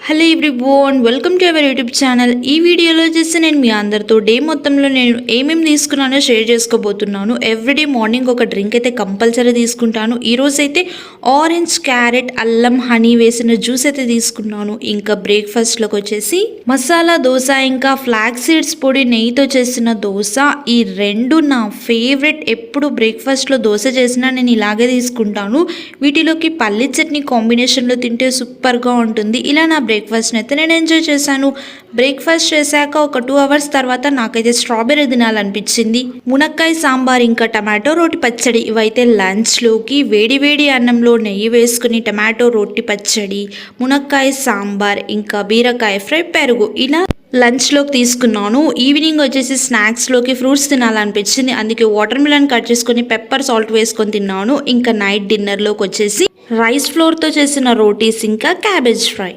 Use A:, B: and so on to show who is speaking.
A: Hello everyone, welcome to our YouTube channel. ఈ వీడియోలో వచ్చేసి నేను మీ అందరితో డే మొత్తంలో నేను ఏమేమి తీసుకున్నానో షేర్ చేసుకోబోతున్నాను. ఎవ్రీడే మార్నింగ్ ఒక డ్రింక్ అయితే కంపల్సరీ తీసుకుంటాను. ఈరోజు అయితే ఆరెంజ్, క్యారెట్, అల్లం, హనీ వేసిన జ్యూస్ అయితే తీసుకున్నాను. ఇంకా బ్రేక్ఫాస్ట్లోకి వచ్చేసి మసాలా దోశ, ఇంకా ఫ్లాక్స్ సీడ్స్ పొడి నెయ్యితో చేసిన దోశ. ఈ రెండు నా ఫేవరెట్. ఎప్పుడు బ్రేక్ఫాస్ట్లో దోశ చేసినా నేను ఇలాగే తీసుకుంటాను. వీటిలోకి పల్లి చట్నీ కాంబినేషన్లో తింటే సూపర్గా ఉంటుంది. ఇలా నా బ్రేక్ఫాస్ట్ని అయితే నేను ఎంజాయ్ చేశాను. బ్రేక్ఫాస్ట్ చేశాక ఒక 2 hours తర్వాత నాకైతే స్ట్రాబెర్రీ తినాలనిపించింది. మునక్కాయ సాంబార్, ఇంకా టమాటో రోటి పచ్చడి. ఇవైతే లంచ్లోకి వేడి వేడి అన్నంలో నెయ్యి వేసుకుని టమాటో రోటి పచ్చడి, మునక్కాయ సాంబార్, ఇంకా బీరకాయ ఫ్రై, పెరుగు ఇలా లంచ్లోకి తీసుకున్నాను. ఈవినింగ్ వచ్చేసి స్నాక్స్లోకి ఫ్రూట్స్ తినాలనిపించింది. అందుకే వాటర్ మిలన్ కట్ చేసుకొని పెప్పర్ సాల్ట్ వేసుకొని తిన్నాను. ఇంకా నైట్ డిన్నర్లోకి వచ్చేసి రైస్ ఫ్లోర్తో చేసిన రోటీస్, ఇంకా క్యాబేజ్ ఫ్రై.